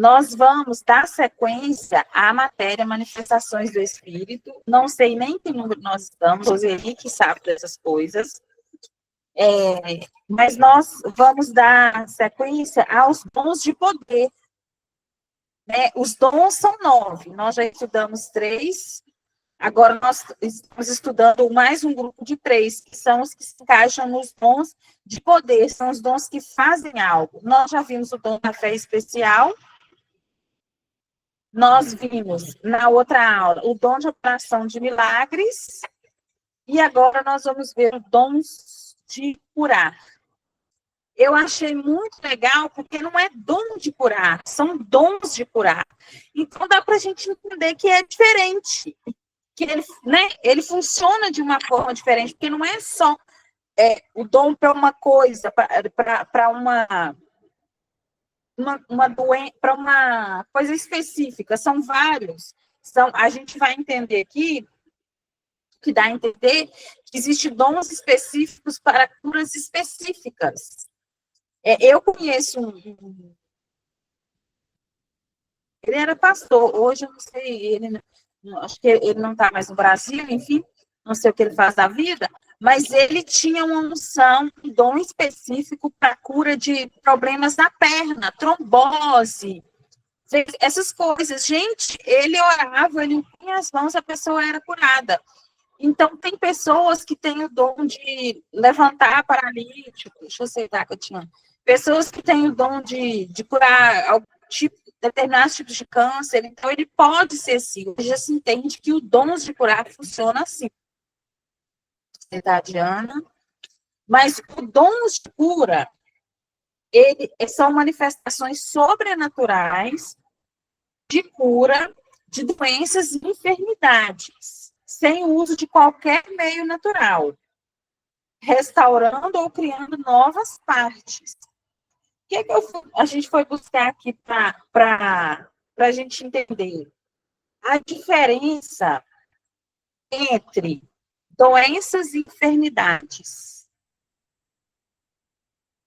Nós vamos dar sequência à matéria Manifestações do Espírito. Não sei nem que número nós estamos, Roseli que sabe dessas coisas. Mas nós vamos dar sequência aos dons de poder. Né? Os dons são 9, nós já estudamos 3, agora nós estamos estudando mais um grupo de 3, que são os que se encaixam nos dons de poder, são os dons que fazem algo. Nós já vimos o dom da fé especial, nós vimos na outra aula o dom de operação de milagres, e agora nós vamos ver os dons de curar. Eu achei muito legal, porque não é dom de curar, são dons de curar. Então, dá para a gente entender que é diferente, que ele, né, ele funciona de uma forma diferente, porque não é só o dom para uma coisa, para uma doença, para uma coisa específica, são vários. A gente vai entender aqui, que dá a entender que existem dons específicos para curas específicas. Eu conheço ele era pastor, hoje eu não sei, acho que ele não está mais no Brasil, enfim, não sei o que ele faz da vida, mas ele tinha uma unção, um dom específico para cura de problemas na perna, trombose, essas coisas. Gente, ele orava, ele punha as mãos, a pessoa era curada. Então, tem pessoas que têm o dom de levantar paralítico, deixa eu aceitar que eu tinha. Pessoas que têm o dom de curar algum tipo, determinados tipos de câncer, então ele pode ser assim. Hoje já se entende que o dom de curar funciona assim. Verdade, Ana? Mas o dom de cura, são manifestações sobrenaturais de cura de doenças e enfermidades, sem o uso de qualquer meio natural, restaurando ou criando novas partes. O que a gente foi buscar aqui para a gente entender? A diferença entre doenças e enfermidades.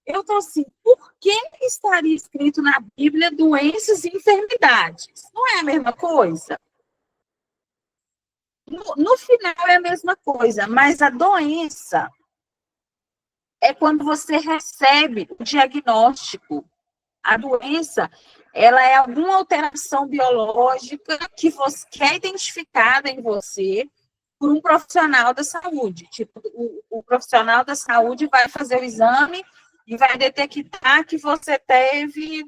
Eu estou assim, por que estaria escrito na Bíblia doenças e enfermidades? Não é a mesma coisa? No final é a mesma coisa, mas a doença é quando você recebe o diagnóstico. A doença, ela é alguma alteração biológica que é identificada em você por um profissional da saúde. Tipo, o profissional da saúde vai fazer o exame e vai detectar que você teve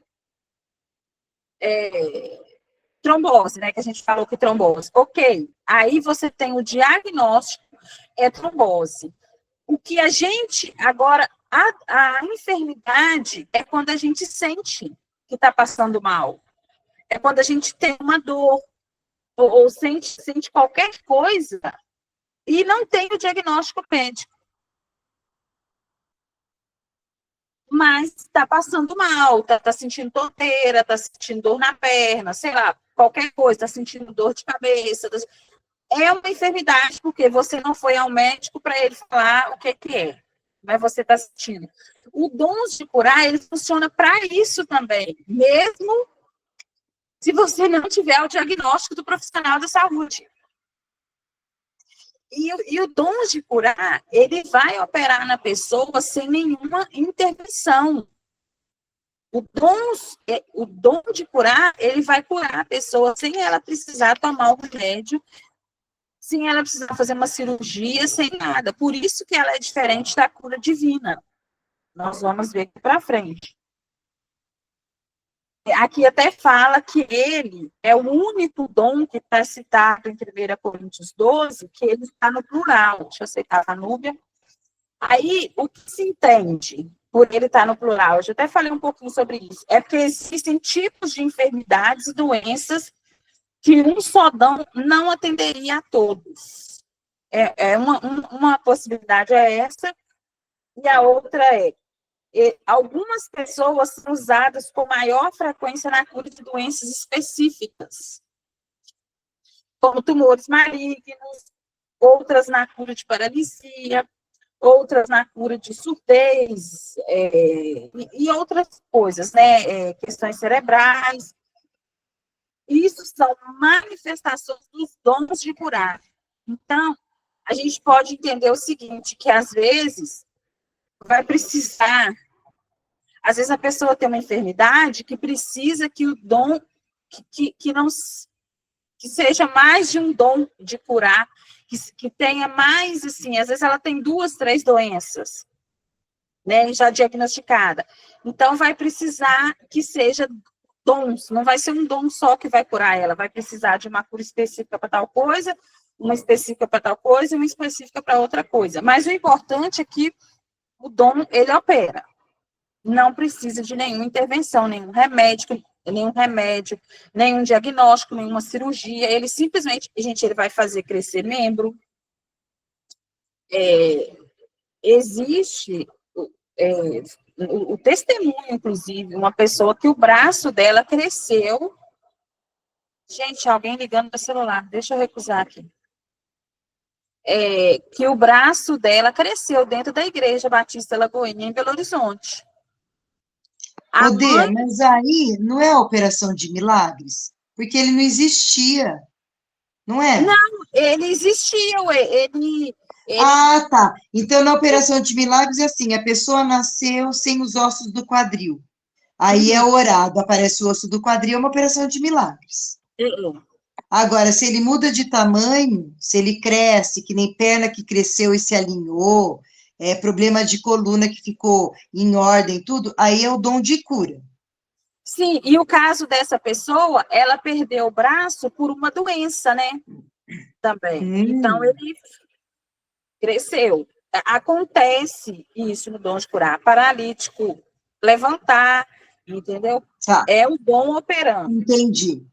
trombose, né? Que a gente falou que trombose. Ok, aí você tem o diagnóstico, é trombose. O que a gente, agora, a enfermidade é quando a gente sente que está passando mal. É quando a gente tem uma dor, ou sente qualquer coisa, e não tem o diagnóstico médico. Mas está passando mal, está sentindo tonteira, está sentindo dor na perna, sei lá, qualquer coisa, está sentindo dor de cabeça. É uma enfermidade, porque você não foi ao médico para ele falar o que é, mas você está sentindo. O dom de curar, ele funciona para isso também, mesmo se você não tiver o diagnóstico do profissional da saúde. E o dom de curar, ele vai operar na pessoa sem nenhuma intervenção. O dom de curar, ele vai curar a pessoa sem ela precisar tomar o remédio, sem ela precisar fazer uma cirurgia, sem nada. Por isso que ela é diferente da cura divina. Nós vamos ver aqui para frente. Aqui até fala que ele é o único dom que está citado em 1 Coríntios 12, que ele está no plural. Deixa eu aceitar a Núbia. Aí, o que se entende por ele estar no plural? Eu já até falei um pouquinho sobre isso. É porque existem tipos de enfermidades e doenças que um só dom não atenderia a todos. Uma possibilidade é essa, e a outra algumas pessoas são usadas com maior frequência na cura de doenças específicas, como tumores malignos, outras na cura de paralisia, outras na cura de surdez, e outras coisas, né? Questões cerebrais. isso são manifestações dos dons de curar. Então, a gente pode entender o seguinte, que às vezes vai precisar, às vezes a pessoa tem uma enfermidade que precisa que o dom, que não, que seja mais de um dom de curar, que tenha mais, assim, às vezes ela tem 2, 3 doenças, né, já diagnosticada. Então, vai precisar que seja dons, não vai ser um dom só que vai curar ela, vai precisar de uma cura específica para tal coisa, uma específica para tal coisa e uma específica para outra coisa. Mas o importante é que o dom, ele opera. Não precisa de nenhuma intervenção, nenhum remédio, nenhum diagnóstico, nenhuma cirurgia. Ele simplesmente, gente, ele vai fazer crescer membro. Existe o testemunho, inclusive, uma pessoa que o braço dela cresceu. Gente, alguém ligando no celular, deixa eu recusar aqui. Que o braço dela cresceu dentro da Igreja Batista Lagoinha, em Belo Horizonte. Dê, mas aí não é a operação de milagres, porque ele não existia, não é? Não, ele existia, Ah, tá. Então, na operação de milagres é assim, a pessoa nasceu sem os ossos do quadril. Aí é orado, aparece o osso do quadril, é uma operação de milagres. Agora, se ele muda de tamanho, se ele cresce, que nem perna que cresceu e se alinhou, problema de coluna que ficou em ordem, tudo, aí é o dom de cura. Sim, e o caso dessa pessoa, ela perdeu o braço por uma doença, né? Também. Então, ele cresceu. Acontece isso no dom de curar. Paralítico, levantar, entendeu? Tá. É o dom operando. Entendi.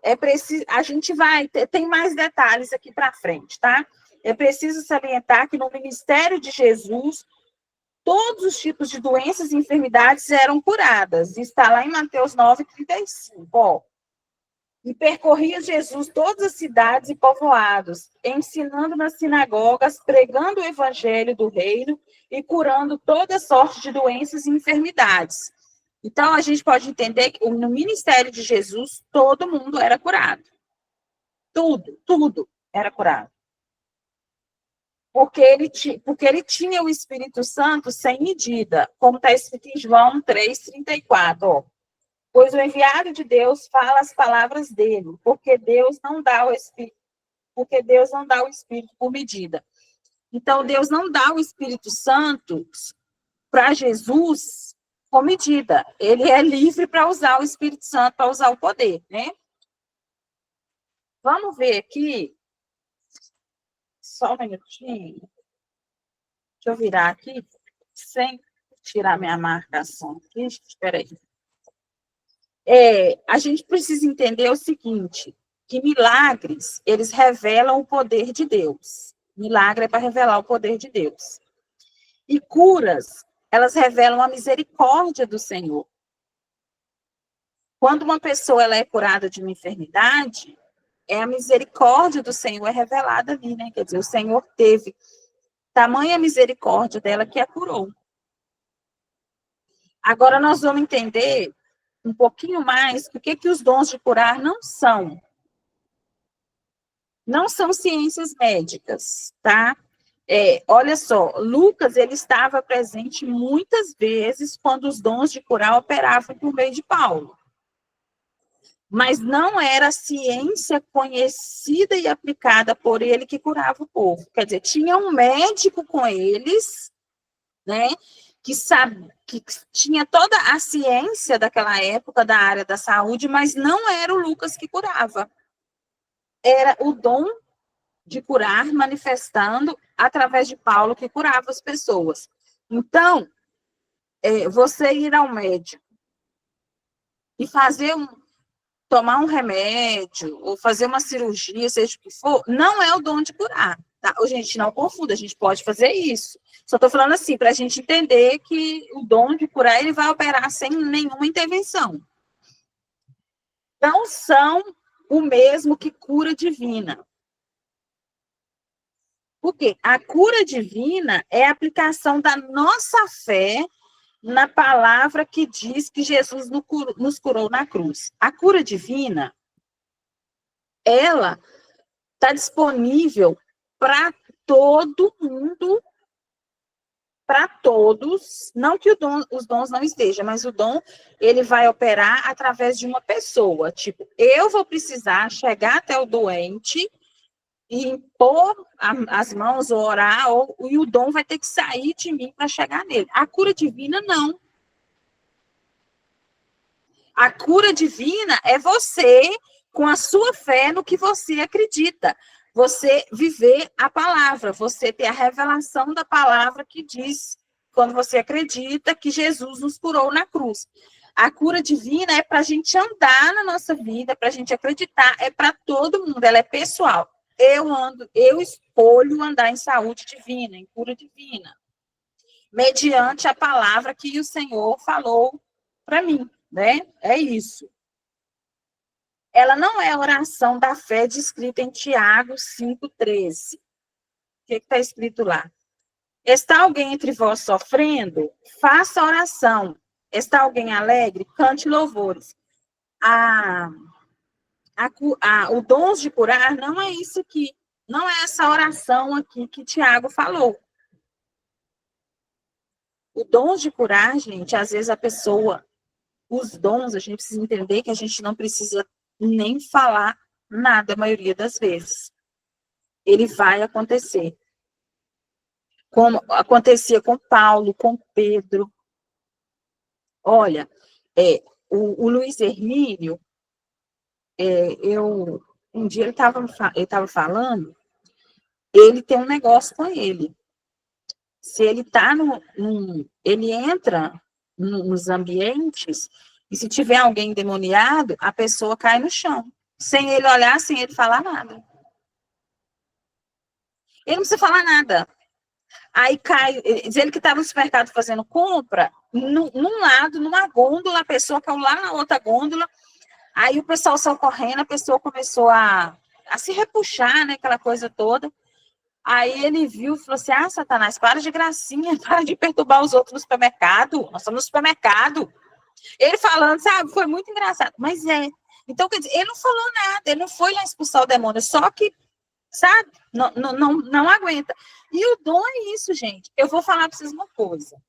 É preciso, a gente tem mais detalhes aqui para frente, tá? É preciso salientar que no ministério de Jesus, todos os tipos de doenças e enfermidades eram curadas. Está lá em Mateus 9:35. E percorria Jesus todas as cidades e povoados, ensinando nas sinagogas, pregando o evangelho do reino e curando toda sorte de doenças e enfermidades. Então, a gente pode entender que no ministério de Jesus, todo mundo era curado. Tudo era curado. Porque ele tinha o Espírito Santo sem medida, como está escrito em João 3:34. Pois o enviado de Deus fala as palavras dele, porque Deus não dá o Espírito por medida. Então, Deus não dá o Espírito Santo para Jesus com medida. Ele é livre para usar o Espírito Santo, para usar o poder, né? Vamos ver aqui. Só um minutinho. Deixa eu virar aqui, sem tirar minha marcação aqui. Espera aí. A gente precisa entender o seguinte, que milagres, eles revelam o poder de Deus. Milagre é para revelar o poder de Deus. E curas, elas revelam a misericórdia do Senhor. Quando uma pessoa ela é curada de uma enfermidade, a misericórdia do Senhor é revelada ali, né? Quer dizer, o Senhor teve tamanha misericórdia dela que a curou. Agora nós vamos entender um pouquinho mais o que os dons de curar não são. Não são ciências médicas, tá? Olha só, Lucas, ele estava presente muitas vezes quando os dons de curar operavam por meio de Paulo. Mas não era a ciência conhecida e aplicada por ele que curava o povo. Quer dizer, tinha um médico com eles, né, que tinha toda a ciência daquela época da área da saúde, mas não era o Lucas que curava. Era o dom de curar manifestando através de Paulo que curava as pessoas. Então, você ir ao médico e tomar um remédio ou fazer uma cirurgia, seja o que for, não é o dom de curar. Tá? Gente, não confunda, a gente pode fazer isso. Só estou falando assim, para a gente entender que o dom de curar ele vai operar sem nenhuma intervenção. Não são o mesmo que cura divina. Por quê? A cura divina é a aplicação da nossa fé na palavra que diz que Jesus nos curou na cruz. A cura divina, ela está disponível para todo mundo, para todos, não que os dons não estejam, mas o dom, ele vai operar através de uma pessoa. Tipo, eu vou precisar chegar até o doente e impor as mãos, ou orar, e o dom vai ter que sair de mim para chegar nele. A cura divina, não. A cura divina é você, com a sua fé no que você acredita. Você viver a palavra, você ter a revelação da palavra que diz, quando você acredita que Jesus nos curou na cruz. A cura divina é para a gente andar na nossa vida, para a gente acreditar, é para todo mundo, ela é pessoal. Eu escolho andar em saúde divina, em cura divina, mediante a palavra que o Senhor falou para mim, né? É isso. Ela não é a oração da fé descrita em Tiago 5,13. O que está escrito lá? Está alguém entre vós sofrendo? Faça oração. Está alguém alegre? Cante louvores. O dons de curar não é isso aqui. Não é essa oração aqui que Tiago falou. O dons de curar, gente, às vezes a pessoa, os dons, a gente precisa entender que a gente não precisa nem falar nada a maioria das vezes. Ele vai acontecer. Como acontecia com Paulo, com Pedro. Olha, o Luiz Hermínio, um dia ele estava falando, ele tem um negócio com ele. Se ele está ele entra nos ambientes, e se tiver alguém endemoniado, a pessoa cai no chão, sem ele olhar, sem ele falar nada. Ele não precisa falar nada. Aí cai, diz ele que estava no supermercado fazendo compra, num lado, numa gôndola, a pessoa caiu lá na outra gôndola, aí o pessoal saiu correndo, a pessoa começou a se repuxar, né, aquela coisa toda. Aí ele viu e falou assim: ah, Satanás, para de gracinha, para de perturbar os outros no supermercado. Nós estamos no supermercado. Ele falando, sabe, foi muito engraçado. Mas então, quer dizer, ele não falou nada, ele não foi lá expulsar o demônio, só que, sabe, não aguenta. E o dom é isso, gente. Eu vou falar para vocês uma coisa.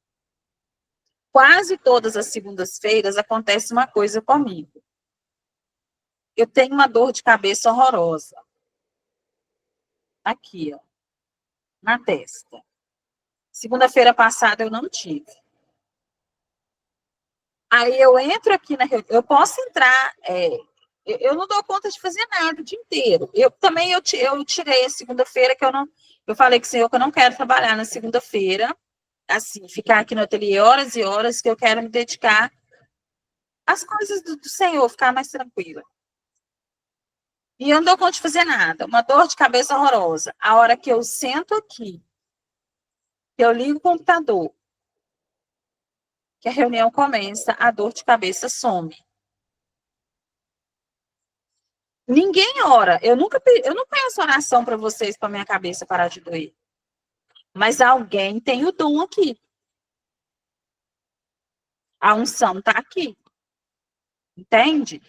Quase todas as segundas-feiras acontece uma coisa comigo. Eu tenho uma dor de cabeça horrorosa. Aqui, ó, na testa. Segunda-feira passada eu não tive. Aí eu entro aqui na reunião, eu posso entrar, eu não dou conta de fazer nada o dia inteiro. Eu tirei a segunda-feira, eu falei com o Senhor que eu não quero trabalhar na segunda-feira, assim, ficar aqui no ateliê horas e horas, que eu quero me dedicar às coisas do Senhor, ficar mais tranquila. E eu não dou conta de fazer nada, uma dor de cabeça horrorosa. A hora que eu sento aqui, que eu ligo o computador, que a reunião começa, a dor de cabeça some. Ninguém ora. Eu não peço oração para vocês, para minha cabeça parar de doer. Mas alguém tem o dom aqui. A unção está aqui. Entende?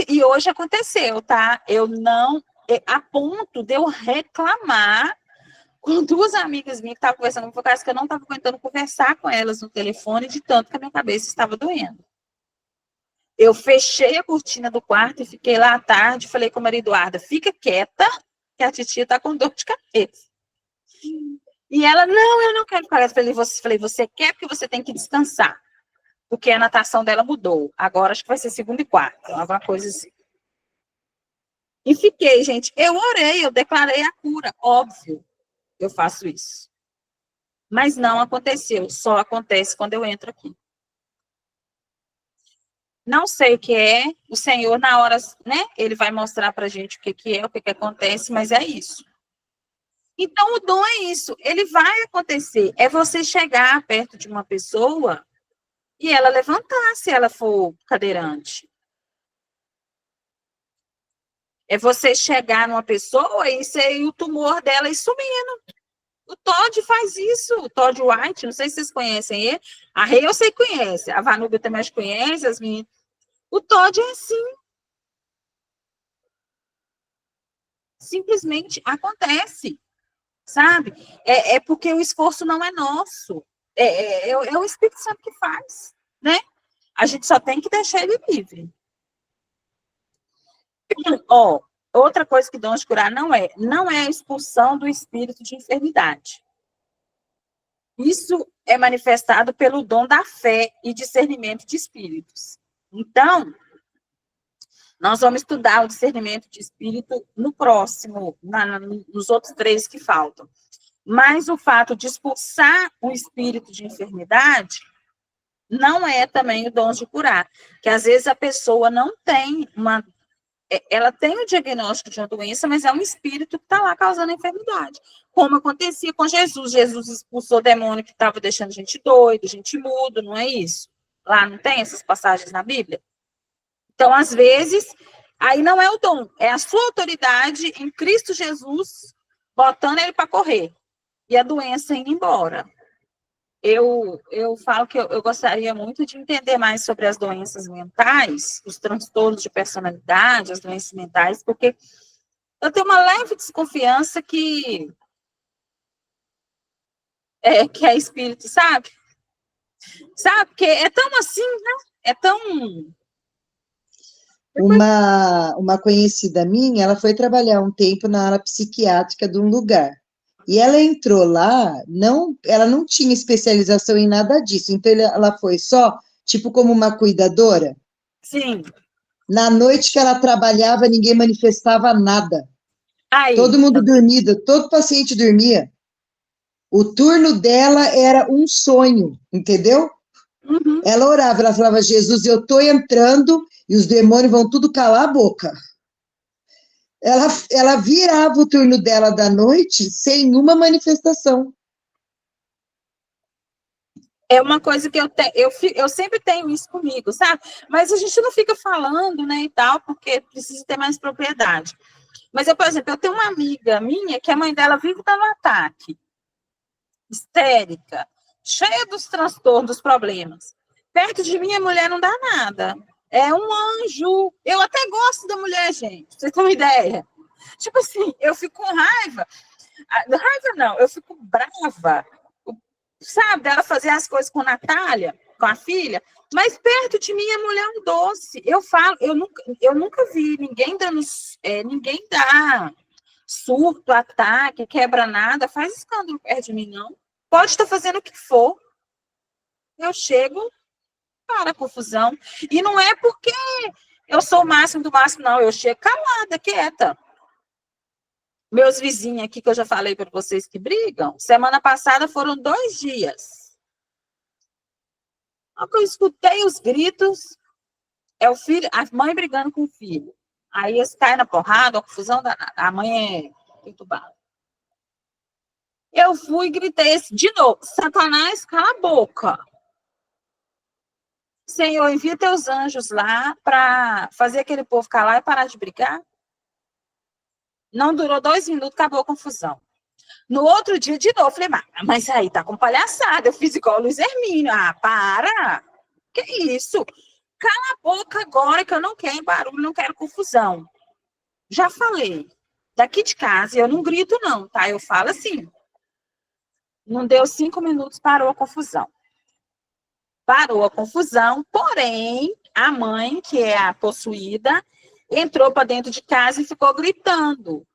E hoje aconteceu, tá? Eu não, a ponto de eu reclamar com duas amigas minhas que estavam conversando, por causa que eu não estava aguentando conversar com elas no telefone, de tanto que a minha cabeça estava doendo. Eu fechei a cortina do quarto e fiquei lá à tarde, falei com a Maria Eduarda, fica quieta, que a titia está com dor de cabeça. E ela, não, eu não quero ficar quieta. Falei, você quer porque você tem que descansar. Porque a natação dela mudou. Agora acho que vai ser segunda e quarta, alguma coisa assim. E fiquei, gente, eu orei, eu declarei a cura, óbvio, eu faço isso. Mas não aconteceu, só acontece quando eu entro aqui. Não sei o que é, o Senhor, na hora, né, ele vai mostrar pra gente o que é, o que acontece, mas é isso. Então, o dom é isso, ele vai acontecer, é você chegar perto de uma pessoa e ela levantar, se ela for cadeirante. É você chegar numa pessoa e o tumor dela ir sumindo. O Todd faz isso, o Todd White, não sei se vocês conhecem ele. A Rei eu sei que conhece, a Vanúbia também acho que conhece, as meninas. O Todd é assim. Simplesmente acontece, sabe? É porque o esforço não é nosso. É o Espírito Santo que faz, né? A gente só tem que deixar ele livre. Ó, outra coisa que dons de curar não é a expulsão do espírito de enfermidade. Isso é manifestado pelo dom da fé e discernimento de espíritos. Então, nós vamos estudar o discernimento de espírito no próximo, nos outros 3 que faltam. Mas o fato de expulsar o espírito de enfermidade não é também o dom de curar. Que às vezes a pessoa não tem ela tem o diagnóstico de uma doença, mas é um espírito que está lá causando a enfermidade. Como acontecia com Jesus. Jesus expulsou o demônio que estava deixando gente doida, gente muda, não é isso? Lá não tem essas passagens na Bíblia? Então, às vezes, aí não é o dom, é a sua autoridade em Cristo Jesus, botando ele para correr. E a doença indo embora. Eu falo que eu gostaria muito de entender mais sobre as doenças mentais, os transtornos de personalidade, as doenças mentais, porque eu tenho uma leve desconfiança que é espírito, sabe? Sabe? Porque é tão assim, né? É tão... Uma conhecida minha, ela foi trabalhar um tempo na ala psiquiátrica de um lugar. E ela entrou lá, ela não tinha especialização em nada disso, então ela foi só, tipo, como uma cuidadora. Sim. Na noite que ela trabalhava, ninguém manifestava nada. Aí, todo mundo dormido, todo paciente dormia. O turno dela era um sonho, entendeu? Uhum. Ela orava, ela falava, Jesus, eu tô entrando e os demônios vão tudo calar a boca. Ela virava o turno dela da noite sem uma manifestação. É uma coisa que eu sempre tenho isso comigo, sabe? Mas a gente não fica falando, né, e tal, porque precisa ter mais propriedade. Mas eu, por exemplo, eu tenho uma amiga minha que a mãe dela vive dando ataque, histérica, cheia dos transtornos, dos problemas. Perto de mim, a mulher não dá nada. É um anjo. Eu até gosto da mulher, gente, pra vocês terem uma ideia. Tipo assim, eu fico com raiva. Raiva não, eu fico brava, sabe, dela fazer as coisas com a Natália, com a filha, mas perto de mim a mulher é um doce. Eu falo, eu nunca vi ninguém dando, ninguém dá surto, ataque, quebra nada, faz escândalo perto de mim, não. Pode estar fazendo o que for. Eu chego para a confusão. E não é porque eu sou o máximo do máximo, não. Eu chego calada, quieta. Meus vizinhos aqui, que eu já falei para vocês que brigam, semana passada foram 2 dias. Eu escutei os gritos, é o filho, a mãe brigando com o filho. Aí eles caem na porrada, a confusão danada. A mãe é entubada. Eu fui e gritei de novo, Satanás, cala a boca. Senhor, envia teus anjos lá para fazer aquele povo calar e parar de brigar. Não durou 2 minutos, acabou a confusão. No outro dia, de novo, falei, mas aí tá com palhaçada. Eu fiz igual o Luiz Hermínio. Ah, para! Que isso? Cala a boca agora que eu não quero barulho, não quero confusão. Já falei. Daqui de casa, eu não grito não, tá? Eu falo assim. Não deu 5 minutos, parou a confusão. Parou a confusão, porém, a mãe, que é a possuída, entrou para dentro de casa e ficou gritando.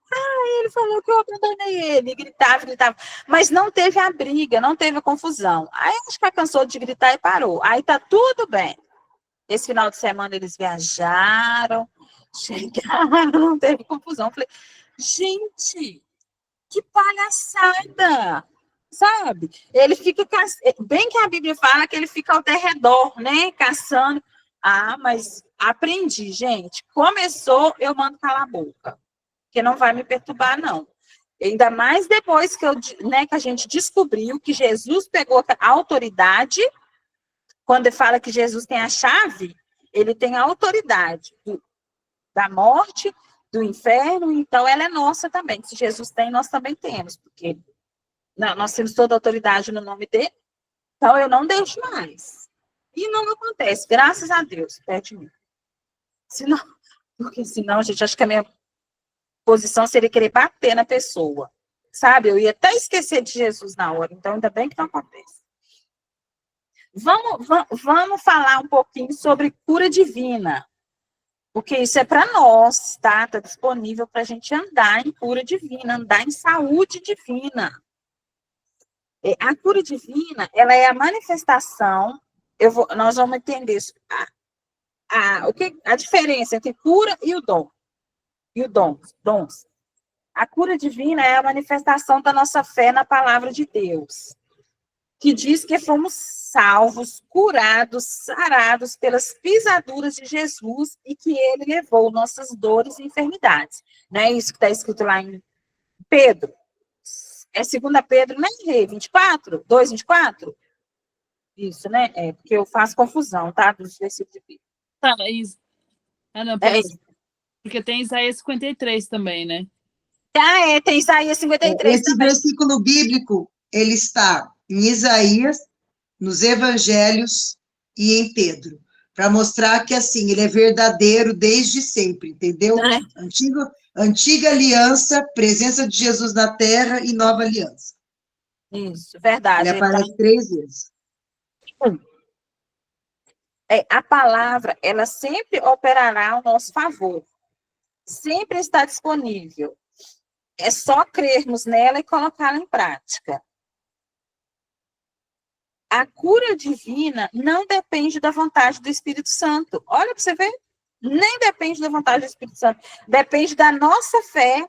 Ele falou que eu abandonei ele, gritava, gritava. Mas não teve a briga, não teve a confusão. Aí acho que cansou de gritar e parou. Aí tá tudo bem. Esse final de semana eles viajaram, chegaram, não teve confusão. Falei, gente, que palhaçada! Sabe? Ele fica, bem que a Bíblia fala que ele fica ao derredor, né? Caçando. Ah, mas aprendi, gente. Começou, eu mando calar a boca. Que não vai me perturbar, não. Ainda mais depois que, que a gente descobriu que Jesus pegou a autoridade, quando ele fala que Jesus tem a chave, ele tem a autoridade da morte, do inferno, então ela é nossa também. Se Jesus tem, nós também temos, porque nós temos toda a autoridade no nome dele, então eu não deixo mais. E não acontece, graças a Deus, perto de mim. Senão, porque senão, gente, acho que a minha posição seria querer bater na pessoa, sabe? Eu ia até esquecer de Jesus na hora, então ainda bem que não acontece. Vamos falar um pouquinho sobre cura divina, porque isso é para nós, tá? Está disponível para a gente andar em cura divina, andar em saúde divina. A cura divina, ela é a manifestação, nós vamos entender isso, a diferença entre cura e o dom. E o dons. A cura divina é a manifestação da nossa fé na palavra de Deus, que diz que fomos salvos, curados, sarados pelas pisaduras de Jesus e que ele levou nossas dores e enfermidades. Não é isso que está escrito lá em Pedro? É 2 Pedro, né, 24? 2:24? Isso, né? É, porque eu faço confusão, tá? Dos versículos de Pedro. Tá, isso. Não, porque tem Isaías 53 também, né? Tem Isaías 53 Esse também. versículo bíblico, ele está em Isaías, nos Evangelhos e em Pedro, para mostrar que, assim, ele é verdadeiro desde sempre, entendeu? Antiga aliança, presença de Jesus na terra e nova aliança. Isso, verdade. Ele aparece 3 vezes. A palavra, ela sempre operará ao nosso favor. Sempre está disponível. É só crermos nela e colocá-la em prática. A cura divina não depende da vontade do Espírito Santo. Olha para você ver. Nem depende da vontade do Espírito Santo. Depende da nossa fé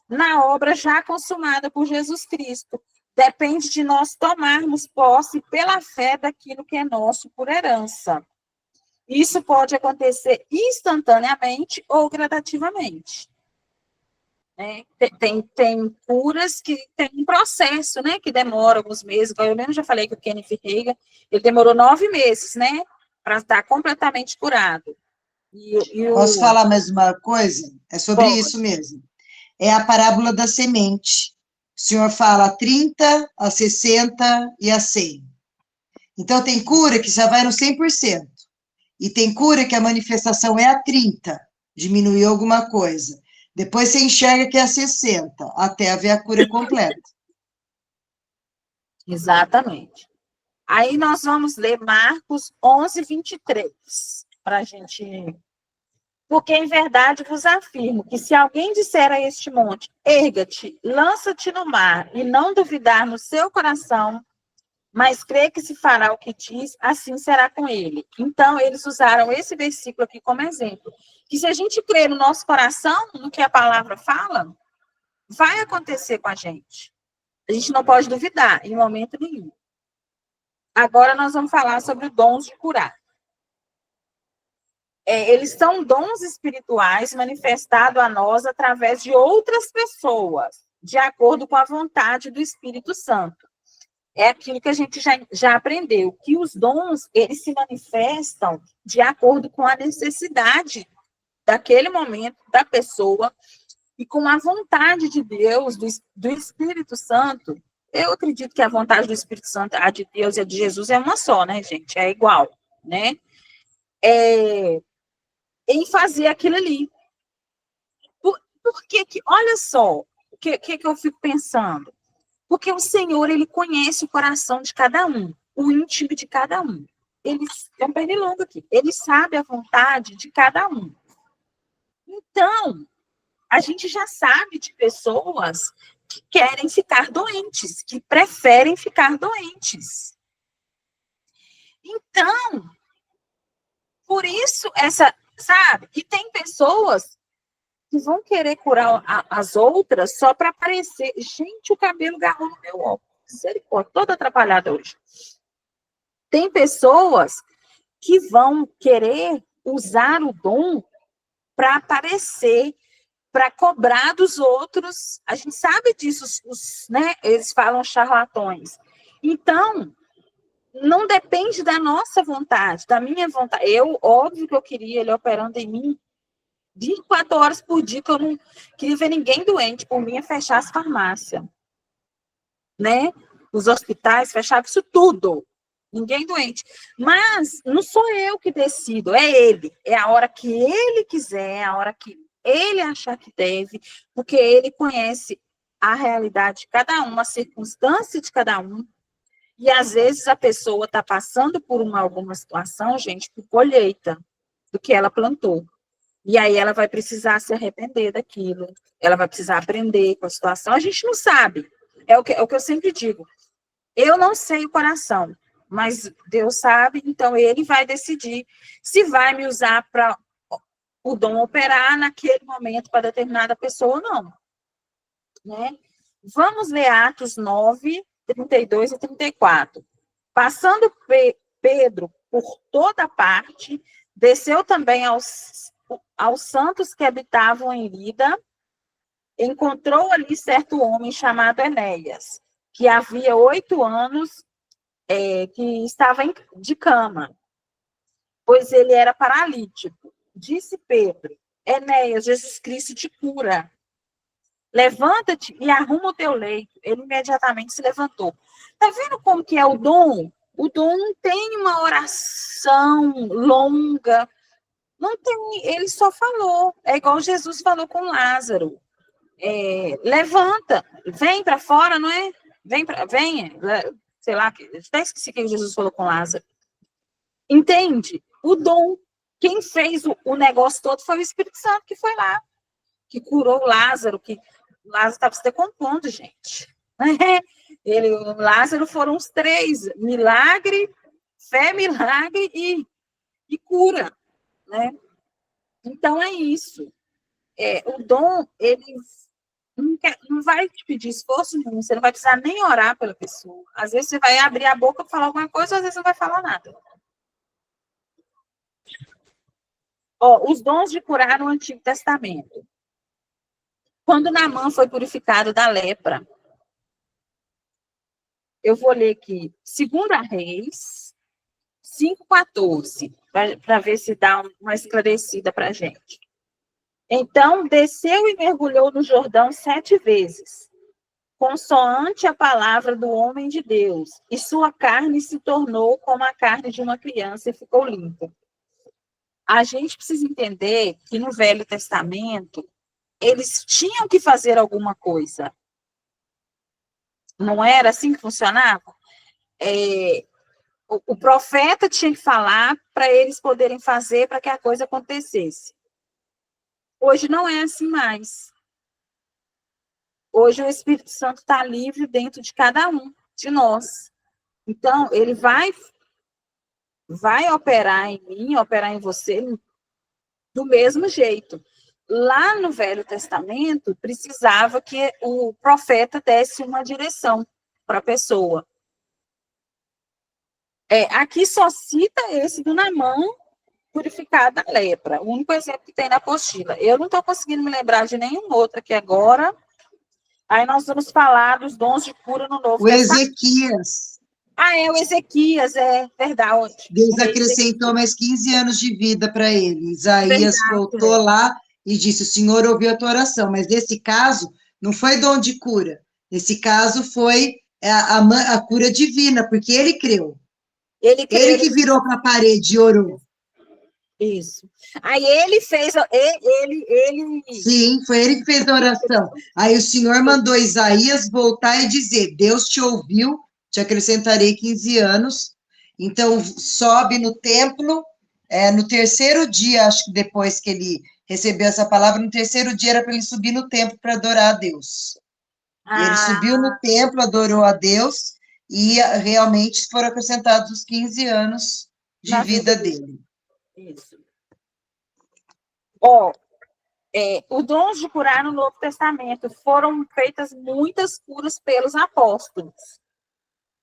na obra já consumada por Jesus Cristo. Depende de nós tomarmos posse pela fé daquilo que é nosso por herança. Isso pode acontecer instantaneamente ou gradativamente. Né? Tem curas que tem um processo, né, que demora alguns meses. Eu mesmo já falei que o Kenneth Reagan, ele demorou 9 meses, né, para estar completamente curado. Posso falar mais uma coisa? É sobre isso mesmo. É a parábola da semente. O senhor fala a 30, a 60 e a 100. Então, tem cura que já vai no 100%. E tem cura que a manifestação é a 30, diminuiu alguma coisa. Depois você enxerga que é a 60, até haver a cura completa. Exatamente. Aí nós vamos ler Marcos 11:23, para a gente... Porque em verdade vos afirmo que se alguém disser a este monte, erga-te, lança-te no mar, e não duvidar no seu coração, mas crê que se fará o que diz, assim será com ele. Então, eles usaram esse versículo aqui como exemplo. Que se a gente crer no nosso coração, no que a palavra fala, vai acontecer com a gente. A gente não pode duvidar, em momento nenhum. Agora nós vamos falar sobre os dons de curar. Eles são dons espirituais manifestados a nós através de outras pessoas, de acordo com a vontade do Espírito Santo. É aquilo que a gente já aprendeu, que os dons, eles se manifestam de acordo com a necessidade daquele momento, da pessoa, e com a vontade de Deus, do Espírito Santo. Eu acredito que a vontade do Espírito Santo, a de Deus e a de Jesus é uma só, né, gente? É igual, né? Em fazer aquilo ali. Porque, olha só, o que eu fico pensando? Porque o Senhor, ele conhece o coração de cada um, o íntimo de cada um. É um pernilongo aqui. Ele sabe a vontade de cada um. Então, a gente já sabe de pessoas que querem ficar doentes, que preferem ficar doentes. Então, por isso, sabe? E tem pessoas que vão querer curar as outras só para aparecer. Gente, o cabelo agarrou no meu óculos. Misericórdia, toda atrapalhada hoje. Tem pessoas que vão querer usar o dom para aparecer, para cobrar dos outros. A gente sabe disso, né? Eles falam charlatões. Então, não depende da nossa vontade, da minha vontade. Óbvio que eu queria ele operando em mim 24 horas por dia, que eu não queria ver ninguém doente. Por mim, é fechar as farmácias. né? Os hospitais fechavam, isso tudo. Ninguém doente. Mas não sou eu que decido, é ele. É a hora que ele quiser, a hora que ele achar que deve, porque ele conhece a realidade de cada um, a circunstância de cada um. E às vezes a pessoa está passando por alguma situação, gente, por colheita do que ela plantou. E aí ela vai precisar se arrepender daquilo, ela vai precisar aprender com a situação. A gente não sabe. É o que eu sempre digo. Eu não sei o coração, mas Deus sabe, então ele vai decidir se vai me usar para o dom operar naquele momento para determinada pessoa ou não. Né? Vamos ler Atos 9, 32 e 34. Passando Pedro por toda parte, desceu também aos santos que habitavam em Lida, encontrou ali certo homem chamado Enéas, que havia 8 anos que estava de cama, pois ele era paralítico. Disse Pedro: Enéas, Jesus Cristo te cura. Levanta-te e arruma o teu leito. Ele imediatamente se levantou. Está vendo como que é o dom? O dom não tem uma oração longa. Não tem, ele só falou. É igual Jesus falou com Lázaro. Levanta, vem para fora, não é? Venha, sei lá, até esqueci o que Jesus falou com Lázaro. Entende? O dom. Quem fez o negócio todo foi o Espírito Santo que foi lá, que curou Lázaro, que Lázaro estava se decompondo, gente. Lázaro foram os 3, milagre, fé, milagre e cura, né? Então é isso. O dom, ele não vai te pedir esforço nenhum, você não vai precisar nem orar pela pessoa. Às vezes você vai abrir a boca para falar alguma coisa, às vezes não vai falar nada. Os dons de curar no Antigo Testamento. Quando Naamã foi purificado da lepra, eu vou ler aqui, 2 Reis 5,14, para ver se dá uma esclarecida para a gente. Então, desceu e mergulhou no Jordão 7 vezes, consoante a palavra do homem de Deus, e sua carne se tornou como a carne de uma criança e ficou limpa. A gente precisa entender que no Velho Testamento, eles tinham que fazer alguma coisa. Não era assim que funcionava? O profeta tinha que falar para eles poderem fazer para que a coisa acontecesse. Hoje não é assim mais. Hoje o Espírito Santo está livre dentro de cada um de nós. Então, ele vai operar em mim, operar em você do mesmo jeito. Lá no Velho Testamento, precisava que o profeta desse uma direção para a pessoa. Aqui só cita esse do Naamã purificado da lepra, o único exemplo que tem na apostila. Eu não estou conseguindo me lembrar de nenhum outro aqui agora. Aí nós vamos falar dos dons de cura no Novo Testamento. Ezequias. O Ezequias, é verdade. Deus acrescentou mais 15 anos de vida para ele. Isaías voltou lá e disse, o Senhor ouviu a tua oração, mas nesse caso, não foi dom de cura. Nesse caso, foi a cura divina, porque ele creu. Ele que virou para a parede e orou. Isso. Aí ele fez, Sim, foi ele que fez a oração. Aí o Senhor mandou Isaías voltar e dizer, Deus te ouviu, te acrescentarei 15 anos. Então, sobe no templo, no terceiro dia, acho que depois que ele recebeu essa palavra, no terceiro dia era para ele subir no templo para adorar a Deus. E ele subiu no templo, adorou a Deus, e realmente foram acrescentados os 15 anos de vida dele. Isso. Os dons de curar no Novo Testamento foram feitas muitas curas pelos apóstolos.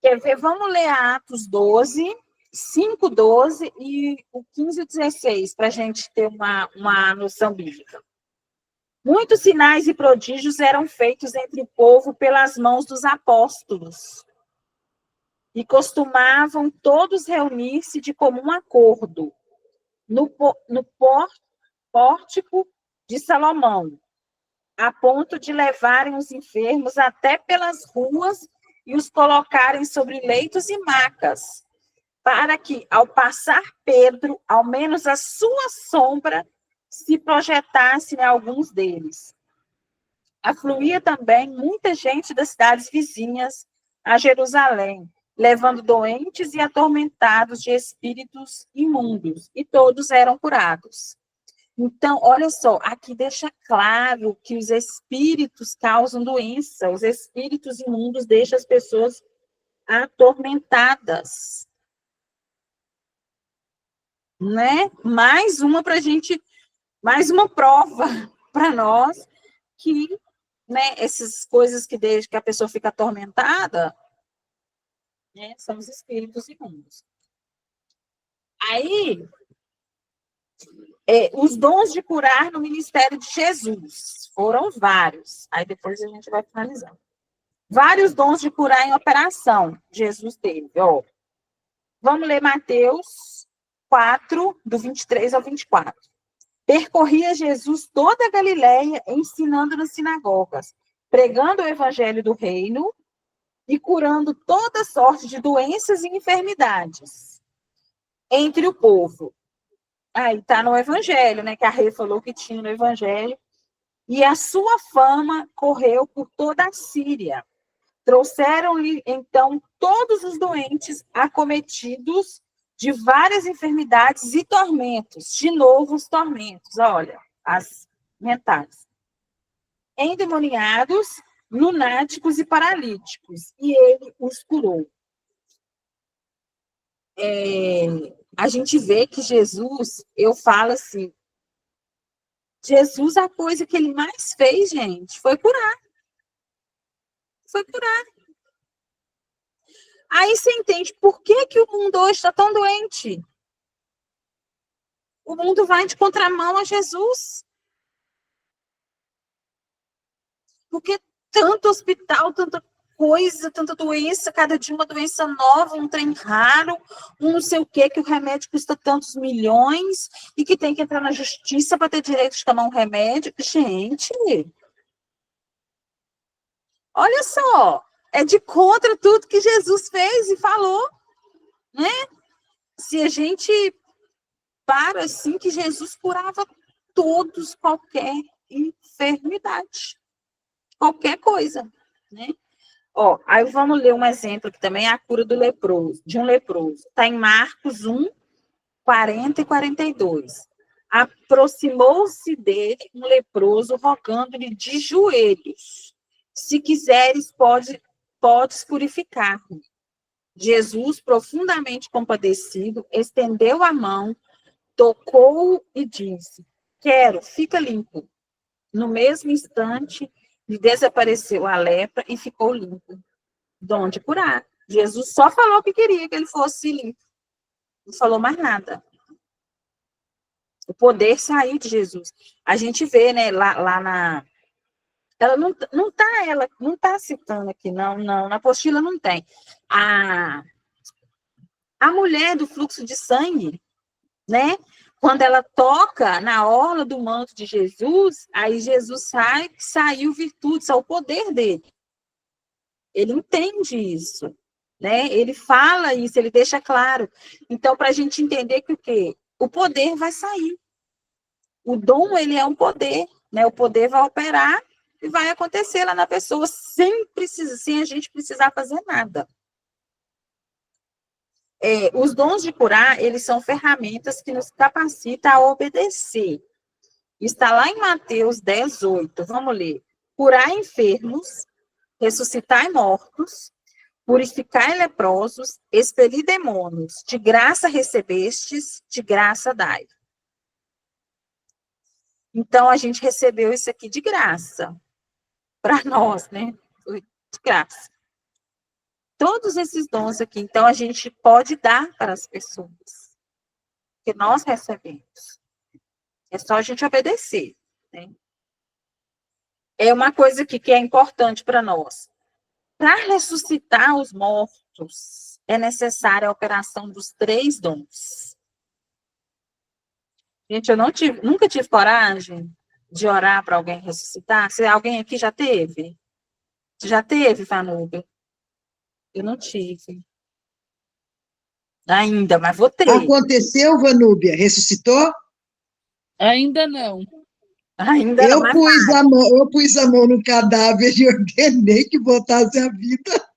Quer ver? Vamos ler Atos 12, 5, 12 e o 15 e 16, para a gente ter uma noção bíblica. Muitos sinais e prodígios eram feitos entre o povo pelas mãos dos apóstolos. E costumavam todos reunir-se de comum acordo no pórtico de Salomão, a ponto de levarem os enfermos até pelas ruas e os colocarem sobre leitos e macas, para que, ao passar Pedro, ao menos a sua sombra se projetasse em alguns deles. Afluía também muita gente das cidades vizinhas a Jerusalém, levando doentes e atormentados de espíritos imundos, e todos eram curados. Então, olha só, aqui deixa claro que os espíritos causam doença, os espíritos imundos deixam as pessoas atormentadas. Né? Mais uma para a gente, mais uma prova para nós que, né, essas coisas que deixam que a pessoa fica atormentada, né, são os espíritos imundos. Aí, os dons de curar no ministério de Jesus foram vários. Aí depois a gente vai finalizar. Vários dons de curar em operação Jesus teve. Ó. Vamos ler Mateus 4, do 23 ao 24. Percorria Jesus toda a Galileia, ensinando nas sinagogas, pregando o evangelho do reino e curando toda sorte de doenças e enfermidades entre o povo. Aí está no evangelho, né, que a Rê falou que tinha no evangelho. E a sua fama correu por toda a Síria. Trouxeram-lhe, então, todos os doentes acometidos de várias enfermidades e tormentos, de novo os tormentos, olha, as mentais. Endemoniados, lunáticos e paralíticos, e ele os curou. A gente vê que Jesus, eu falo assim, Jesus, a coisa que ele mais fez, gente, foi curar. Foi curar. Aí você entende por que, que o mundo hoje está tão doente. O mundo vai de contramão a Jesus. Porque tanto hospital, tanta coisa, tanta doença, cada dia uma doença nova, um trem raro, um não sei o quê, que o remédio custa tantos milhões e que tem que entrar na justiça para ter direito de tomar um remédio. Gente, olha só, é de contra tudo que Jesus fez e falou, né? Se a gente para assim, que Jesus curava todos, qualquer enfermidade, qualquer coisa, né? Ó, aí vamos ler um exemplo que também é a cura do leproso, de um leproso. Está em Marcos 1, 40 e 42. Aproximou-se dele um leproso, rogando-lhe de joelhos: se quiseres, podes purificar-me. Jesus, profundamente compadecido, estendeu a mão, tocou-o e disse: quero, fica limpo. No mesmo instante, lhe desapareceu a lepra e ficou limpo. Dom de curar. Jesus só falou que queria que ele fosse limpo. Não falou mais nada. O poder saiu de Jesus. A gente vê, né, lá na... Ela não tá citando aqui, não, na apostila não tem. A mulher do fluxo de sangue, né? Quando ela toca na orla do manto de Jesus, aí Jesus saiu virtude, saiu o poder dele. Ele entende isso, né? Ele fala isso, ele deixa claro. Então, para a gente entender que o quê? O poder vai sair. O dom, ele é um poder, né? O poder vai operar e vai acontecer lá na pessoa, sem a gente precisar fazer nada. Os dons de curar, eles são ferramentas que nos capacitam a obedecer. Está lá em Mateus 10:8. Vamos ler. Curar enfermos, ressuscitar mortos, purificar leprosos, expelir demônios. De graça recebestes, de graça dai. Então, a gente recebeu isso aqui de graça. Para nós, né? Foi de graça. Todos esses dons aqui, então, a gente pode dar para as pessoas. Que nós recebemos. É só a gente obedecer, né? É uma coisa aqui que é importante para nós. Para ressuscitar os mortos, é necessária a operação dos 3 dons. Gente, eu nunca tive coragem de orar para alguém ressuscitar. Se alguém aqui já teve? Já teve, Vanúbia? Eu não tive. Ainda, mas vou ter. Aconteceu, Vanúbia? Ressuscitou? Ainda não. Ainda não, mas Eu pus a mão no cadáver e ordenei que botasse a vida.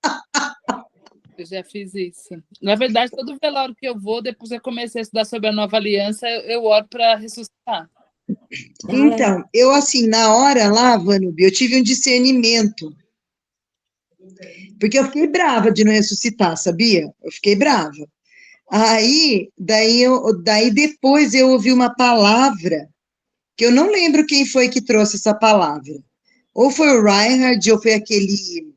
Eu já fiz isso. Na verdade, todo velório que eu vou, depois que eu comecei a estudar sobre a nova aliança, eu oro para ressuscitar. Então, eu assim, na hora lá, Vanúbia, eu tive um discernimento. Porque eu fiquei brava de não ressuscitar, sabia? Eu fiquei brava. Daí depois eu ouvi uma palavra, que eu não lembro quem foi que trouxe essa palavra. Ou foi o Reinhard, ou foi aquele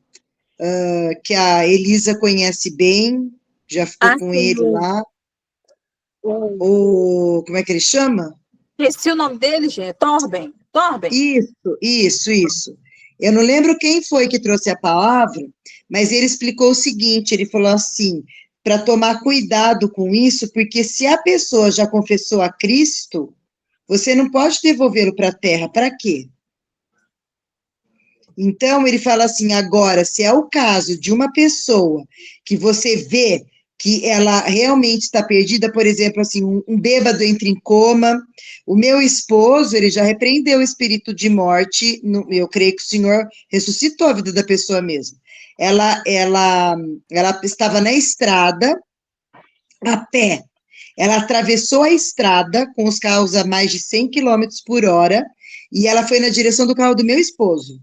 que a Elisa conhece bem, já ficou com ele lá. Como é que ele chama? Esqueci o nome dele, gente. Torben. Isso. Eu não lembro quem foi que trouxe a palavra, mas ele explicou o seguinte, ele falou assim, para tomar cuidado com isso, porque se a pessoa já confessou a Cristo, você não pode devolvê-lo para a terra, para quê? Então, ele fala assim, agora, se é o caso de uma pessoa que você vê que ela realmente está perdida, por exemplo, assim, um bêbado entra em coma, o meu esposo, ele já repreendeu o espírito de morte, eu creio que o Senhor ressuscitou a vida da pessoa mesmo. Ela estava na estrada, a pé, ela atravessou a estrada com os carros a mais de 100 km por hora, e ela foi na direção do carro do meu esposo.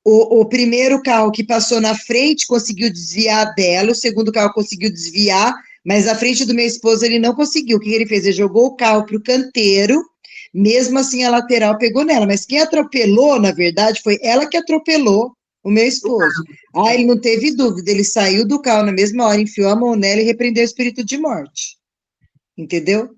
O primeiro carro que passou na frente conseguiu desviar dela, o segundo carro conseguiu desviar, mas na frente do meu esposo ele não conseguiu. O que ele fez? Ele jogou o carro para o canteiro, mesmo assim a lateral pegou nela, mas quem atropelou, na verdade, foi ela que atropelou o meu esposo. Ele não teve dúvida, ele saiu do carro na mesma hora, enfiou a mão nela e repreendeu o espírito de morte. Entendeu?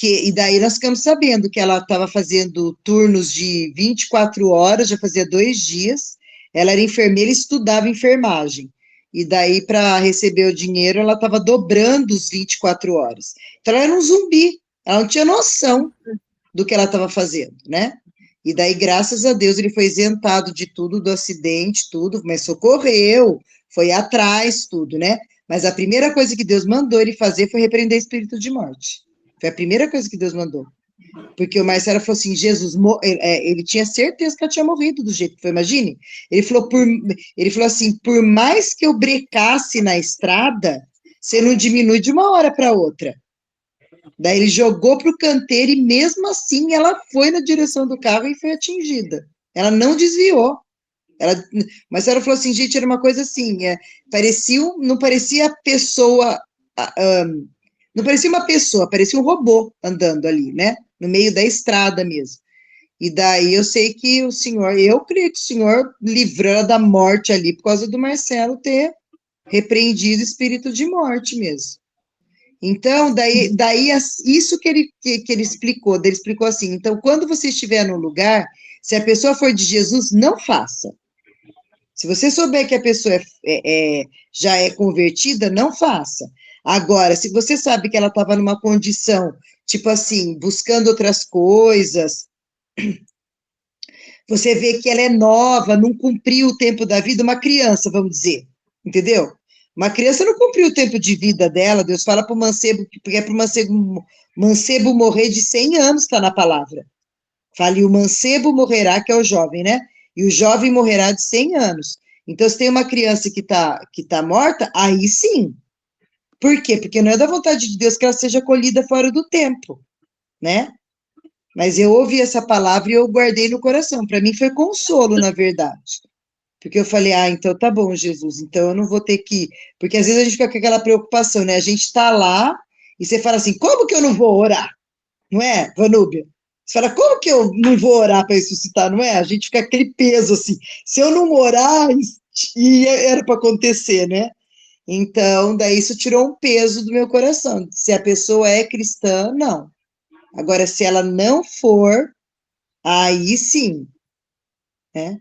E daí nós ficamos sabendo que ela estava fazendo turnos de 24 horas, já fazia 2 dias, ela era enfermeira e estudava enfermagem, e daí para receber o dinheiro ela estava dobrando os 24 horas, então ela era um zumbi, ela não tinha noção do que ela estava fazendo, né? E daí, graças a Deus, ele foi isentado de tudo, do acidente, tudo, mas socorreu, foi atrás, tudo, né? Mas a primeira coisa que Deus mandou ele fazer foi repreender espírito de morte. Foi a primeira coisa que Deus mandou. Porque o Marcelo falou assim, ele tinha certeza que ela tinha morrido do jeito que foi, imagine. Ele falou assim, por mais que eu brecasse na estrada, você não diminui de uma hora para outra. Daí ele jogou para o canteiro e mesmo assim ela foi na direção do carro e foi atingida. Ela não desviou. Mas ela falou assim, gente, era uma coisa assim, não parecia pessoa... não parecia uma pessoa, parecia um robô andando ali, né? No meio da estrada mesmo. E daí eu sei que eu creio que o Senhor livrou ela da morte ali por causa do Marcelo ter repreendido o espírito de morte mesmo. Então, isso que ele explicou, ele explicou assim, então, quando você estiver num lugar, se a pessoa for de Jesus, não faça. Se você souber que a pessoa já é convertida, não faça. Agora, se você sabe que ela estava numa condição, tipo assim, buscando outras coisas, você vê que ela é nova, não cumpriu o tempo da vida, uma criança, vamos dizer, entendeu? Uma criança não cumpriu o tempo de vida dela, Deus fala para o mancebo, porque é para o mancebo morrer de 100 anos, está na palavra. Fala, e o mancebo morrerá, que é o jovem, né? E o jovem morrerá de 100 anos. Então, se tem uma criança que tá morta, aí sim. Por quê? Porque não é da vontade de Deus que ela seja colhida fora do tempo, né? Mas eu ouvi essa palavra e eu guardei no coração. Para mim foi consolo, na verdade. Porque eu falei, então tá bom, Jesus, então eu não vou ter que... Porque às vezes a gente fica com aquela preocupação, né? A gente tá lá e você fala assim, como que eu não vou orar? Não é, Vanúbia? Você fala, como que eu não vou orar para ressuscitar, não é? A gente fica aquele peso assim, se eu não orar, era para acontecer, né? Então, daí isso tirou um peso do meu coração. Se a pessoa é cristã, não. Agora, se ela não for, aí sim, né?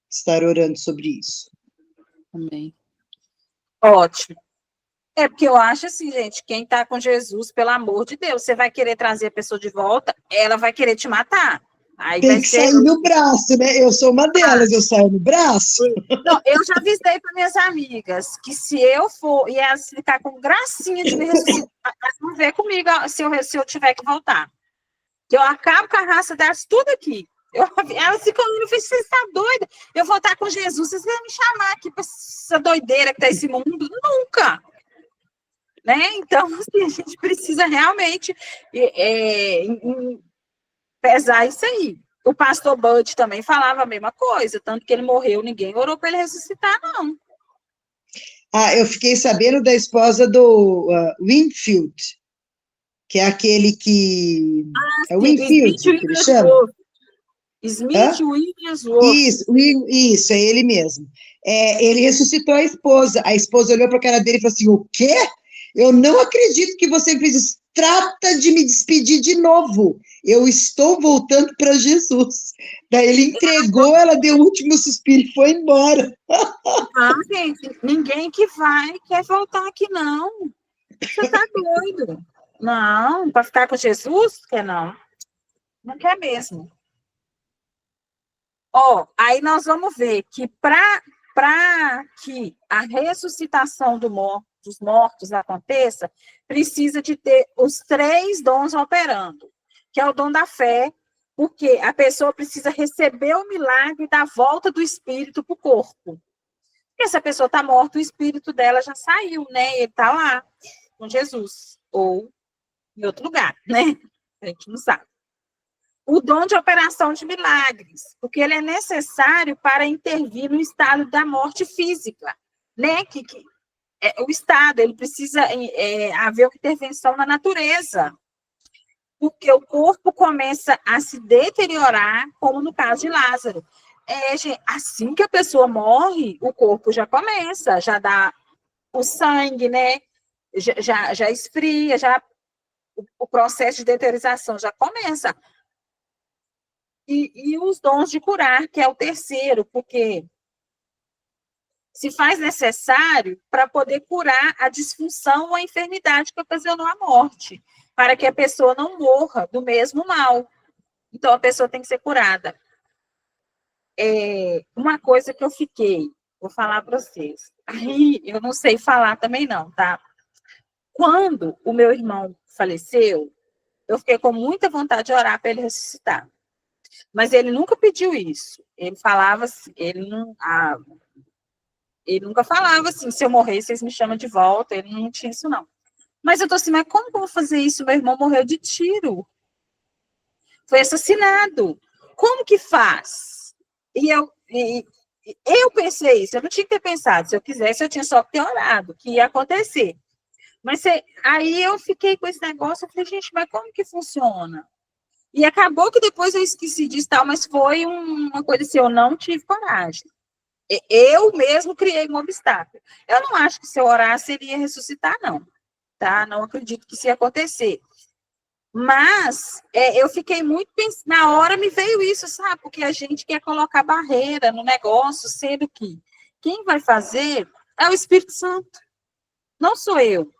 Estar orando sobre isso. Amém. Ótimo. Porque eu acho assim, gente, quem está com Jesus, pelo amor de Deus, você vai querer trazer a pessoa de volta, ela vai querer te matar. Aí Tem vai que ser... sair no braço, né? Eu sou uma delas, eu saio no braço. Não, eu já avisei para minhas amigas que se eu for e elas ficar com gracinha de me ressuscitar, elas vão ver comigo se eu tiver que voltar. Que eu acabo com a raça delas tudo aqui. Elas ficam olhando, eu falei, você está doida? Eu vou estar com Jesus, vocês vão me chamar aqui para essa doideira que está esse mundo? Nunca! Né? Então, assim, a gente precisa realmente pesar isso aí. O pastor Bud também falava a mesma coisa, tanto que ele morreu, ninguém orou para ele ressuscitar, não. Eu fiquei sabendo da esposa do Winfield, que é aquele que... é Winfield, que ele chama? Smith Wigglesworth. Isso, é ele mesmo. Ele ressuscitou a esposa. A esposa olhou para a cara dele e falou assim, o quê? Eu não acredito que você fez isso. Trata de me despedir de novo. Eu estou voltando para Jesus. Daí ele entregou, ela deu o último suspiro e foi embora. Gente, ninguém que vai quer voltar aqui, não. Você tá doido. Não, para ficar com Jesus, quer não. Não quer mesmo. Aí nós vamos ver que para que a ressuscitação dos mortos aconteça, precisa de ter os 3 dons operando, que é o dom da fé, porque a pessoa precisa receber o milagre da volta do espírito para o corpo. Porque se a pessoa está morta, o espírito dela já saiu, né? Ele está lá com Jesus, ou em outro lugar, né? A gente não sabe. O dom de operação de milagres, porque ele é necessário para intervir no estado da morte física, né? O estado, ele precisa haver uma intervenção na natureza, porque o corpo começa a se deteriorar, como no caso de Lázaro. Gente, assim que a pessoa morre, o corpo já começa, já dá o sangue, né? Já esfria, o processo de deteriorização já começa. E os dons de curar, que é o terceiro, porque se faz necessário para poder curar a disfunção ou a enfermidade que ocasionou a morte, para que a pessoa não morra do mesmo mal. Então, a pessoa tem que ser curada. Uma coisa que eu vou falar para vocês, aí eu não sei falar também não, tá? Quando o meu irmão faleceu, eu fiquei com muita vontade de orar para ele ressuscitar. Mas ele nunca pediu isso. Ele falava assim, ele nunca falava assim, se eu morrer, vocês me chamam de volta. Ele não tinha isso, não. Mas eu tô assim, mas como que eu vou fazer isso? Meu irmão morreu de tiro. Foi assassinado. Como que faz? E eu pensei isso, eu não tinha que ter pensado. Se eu quisesse, eu tinha só que ter orado, que ia acontecer. Mas aí eu fiquei com esse negócio, eu falei, gente, mas como que funciona? E acabou que depois eu esqueci disso, tal, mas foi uma coisa assim, eu não tive coragem. Eu mesmo criei um obstáculo. Eu não acho que se eu orasse, ele ia ressuscitar, não. Tá? Não acredito que isso ia acontecer. Mas eu fiquei muito pensando, na hora me veio isso, sabe? Porque a gente quer colocar barreira no negócio, sendo que quem vai fazer é o Espírito Santo, não sou eu.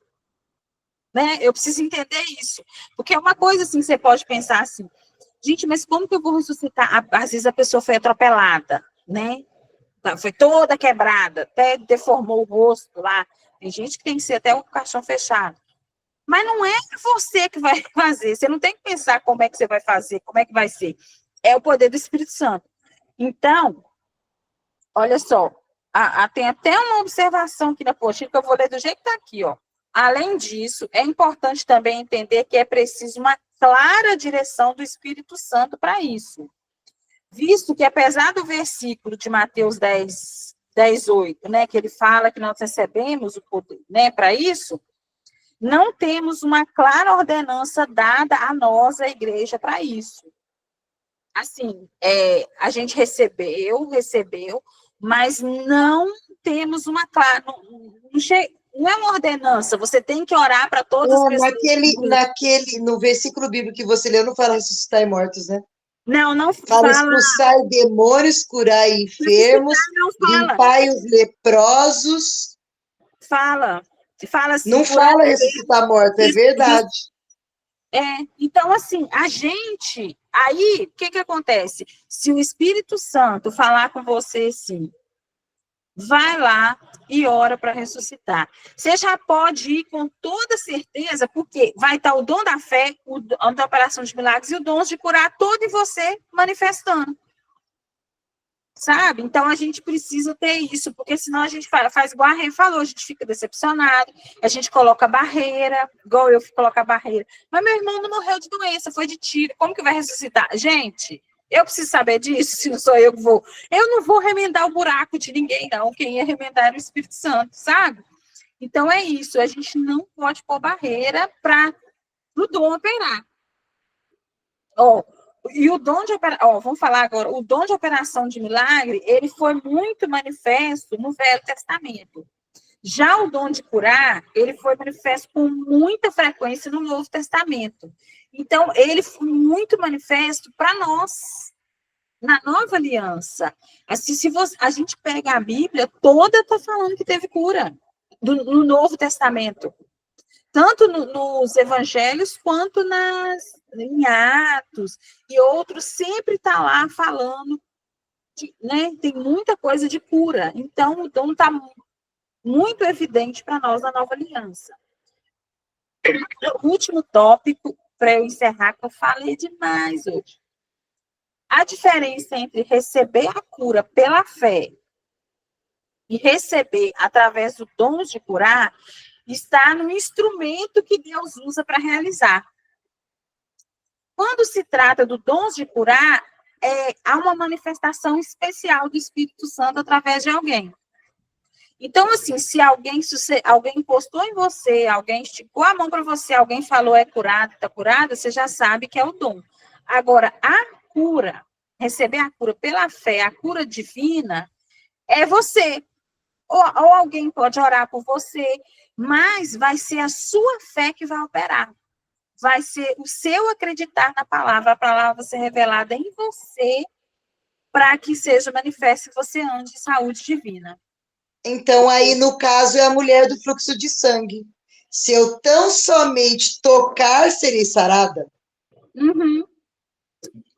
Né? Eu preciso entender isso. Porque é uma coisa assim, você pode pensar assim, gente, mas como que eu vou ressuscitar? Às vezes a pessoa foi atropelada, né? Foi toda quebrada, até deformou o rosto lá. Tem gente que tem que ser até o caixão fechado. Mas não é você que vai fazer. Você não tem que pensar como é que você vai fazer, como é que vai ser. É o poder do Espírito Santo. Então, olha só, tem até uma observação aqui na postilha que eu vou ler do jeito que está aqui, ó. Além disso, é importante também entender que é preciso uma clara direção do Espírito Santo para isso. Visto que, apesar do versículo de Mateus 10:8, né, que ele fala que nós recebemos o poder, né, para isso, não temos uma clara ordenança dada a nós, a igreja, para isso. Assim, a gente recebeu, mas não temos uma clara, não é uma ordenança, você tem que orar para todas as pessoas. No versículo bíblico que você leu, não fala ressuscitar mortos, né? Não fala. Expulsar demônios, curar enfermos, limpar os leprosos. Fala assim. Não fala ressuscitar mortos, é verdade. Então, assim, aí, o que acontece? Se o Espírito Santo falar com você, assim, vai lá e ora para ressuscitar. Você já pode ir com toda certeza, porque vai estar o dom da fé, o dom da operação de milagres e o dom de curar todo em você manifestando. Sabe? Então a gente precisa ter isso, porque senão a gente faz igual a Rê falou, a gente fica decepcionado, a gente coloca barreira, igual eu coloco a barreira. Mas meu irmão não morreu de doença, foi de tiro, como que vai ressuscitar? Gente, eu preciso saber disso, se não sou eu que vou. Eu não vou remendar o buraco de ninguém, não. Quem ia remendar era o Espírito Santo, sabe? Então é isso, a gente não pode pôr barreira para o dom operar. Ó, e o dom de operação, vamos falar agora, o dom de operação de milagre, ele foi muito manifesto no Velho Testamento. Já o dom de curar, ele foi manifesto com muita frequência no Novo Testamento. Então, ele foi muito manifesto para nós, na Nova Aliança. Assim, se a gente pega a Bíblia, toda está falando que teve cura no Novo Testamento. Tanto nos evangelhos quanto em Atos e outros, sempre está lá falando, né? Tem muita coisa de cura. Então, o dom está muito evidente para nós na Nova Aliança. O último tópico, para eu encerrar, que eu falei demais hoje. A diferença entre receber a cura pela fé e receber através do dom de curar está no instrumento que Deus usa para realizar. Quando se trata do dom de curar, há uma manifestação especial do Espírito Santo através de alguém. Então, assim, se alguém encostou em você, alguém esticou a mão para você, alguém falou é curado, está curado, você já sabe que é o dom. Agora, a cura, receber a cura pela fé, a cura divina, é você. Ou alguém pode orar por você, mas vai ser a sua fé que vai operar. Vai ser o seu acreditar na palavra, a palavra ser revelada em você, para que seja manifesto que você ande em saúde divina. Então, aí, no caso, é a mulher do fluxo de sangue. Se eu tão somente tocar, serei sarada? Uhum.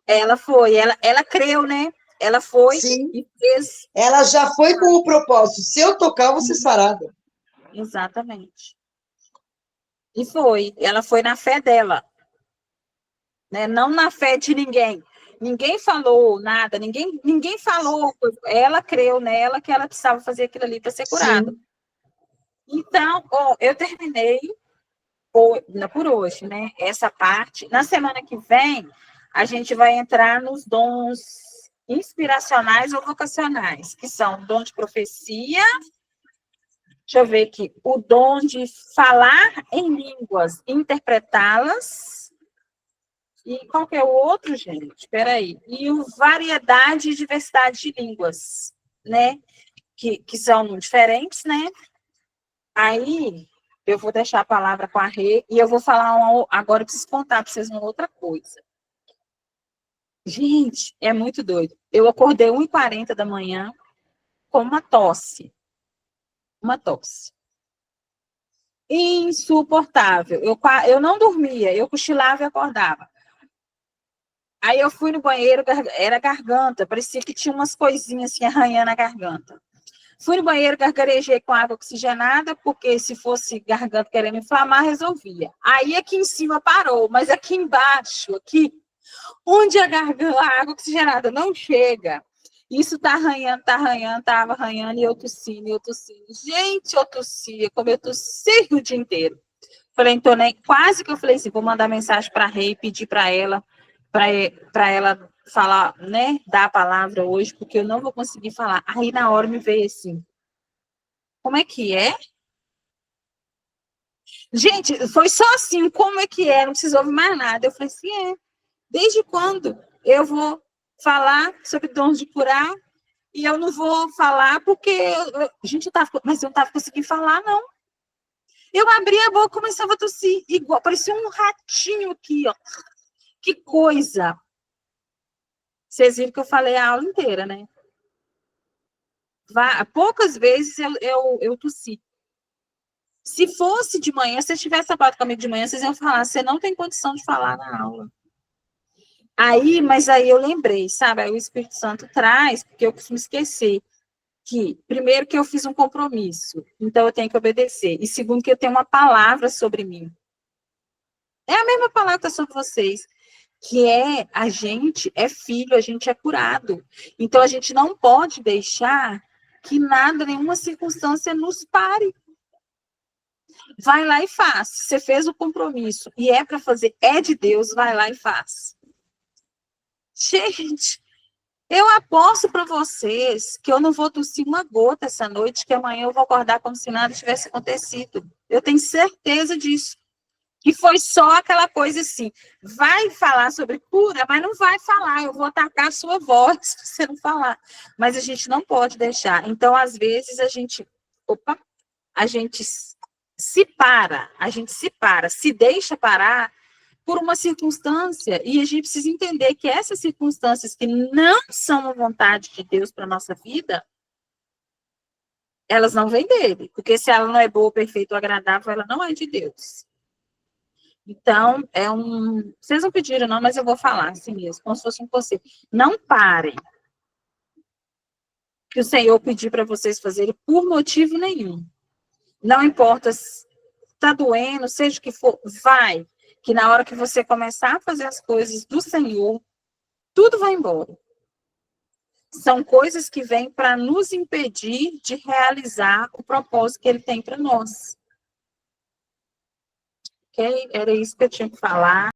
Ela creu, né? Ela foi Sim. e fez. Ela já foi com o propósito. Se eu tocar, eu vou ser sarada. Exatamente. E foi. Ela foi na fé dela. Né? Não na fé de ninguém. Ninguém falou nada, ninguém falou. Ela creu nela que ela precisava fazer aquilo ali para ser curada. Sim. Então, eu terminei por hoje, né? Essa parte. Na semana que vem, a gente vai entrar nos dons inspiracionais ou vocacionais, que são o dom de profecia. Deixa eu ver aqui. O dom de falar em línguas, interpretá-las. E qual que é o outro, gente? Espera aí. E o variedade e diversidade de línguas, né? Que são diferentes, né? Aí, eu vou deixar a palavra com a Rê e eu vou falar agora, eu preciso contar para vocês uma outra coisa. Gente, é muito doido. Eu acordei 1h40 da manhã com uma tosse. Uma tosse. Insuportável. Eu não dormia, eu cochilava e acordava. Aí eu fui no banheiro, era garganta, parecia que tinha umas coisinhas assim arranhando a garganta. Fui no banheiro, gargarejei com água oxigenada, porque se fosse garganta querendo inflamar, resolvia. Aí aqui em cima parou, mas aqui embaixo, aqui, onde a água oxigenada não chega, isso tá arranhando, tava arranhando, e eu tossindo, Gente, eu tossia, como eu tossi o dia inteiro. Falei, então, né, quase que eu falei assim, vou mandar mensagem para a Rei, pedir para ela falar, né, dar a palavra hoje, porque eu não vou conseguir falar. Aí, na hora, me veio assim, como é que é? Gente, foi só assim, como é que é? Não precisou ouvir mais nada. Eu falei assim, desde quando eu vou falar sobre dons de curar e eu não vou falar porque, mas eu não estava conseguindo falar, não. Eu abri a boca, começava a tossir, igual, parecia um ratinho aqui, ó. Que coisa! Vocês viram que eu falei a aula inteira, né? Poucas vezes eu tossi. Se fosse de manhã, se vocês tivessem falado comigo de manhã, vocês iam falar, você não tem condição de falar na aula. Mas aí eu lembrei, sabe? Aí o Espírito Santo traz, porque eu costumo esquecer, que, primeiro, que eu fiz um compromisso, então eu tenho que obedecer. E segundo, que eu tenho uma palavra sobre mim. É a mesma palavra que está sobre vocês, que a gente é filho, a gente é curado. Então, a gente não pode deixar que nada, nenhuma circunstância nos pare. Vai lá e faz. Você fez o compromisso e é para fazer, é de Deus, vai lá e faz. Gente, eu aposto para vocês que eu não vou tossir uma gota essa noite, que amanhã eu vou acordar como se nada tivesse acontecido. Eu tenho certeza disso. Que foi só aquela coisa assim, vai falar sobre cura, mas não vai falar, eu vou atacar a sua voz se você não falar. Mas a gente não pode deixar. Então, às vezes, a gente se deixa parar por uma circunstância, e a gente precisa entender que essas circunstâncias que não são a vontade de Deus para a nossa vida, elas não vêm dele, porque se ela não é boa, perfeita ou agradável, ela não é de Deus. Então, vocês não pediram não, mas eu vou falar assim mesmo, como se fosse um conselho. Não parem que o Senhor pedir para vocês fazerem por motivo nenhum. Não importa se está doendo, seja o que for, vai. Que na hora que você começar a fazer as coisas do Senhor, tudo vai embora. São coisas que vêm para nos impedir de realizar o propósito que Ele tem para nós. Ok? Era isso que eu tinha que falar.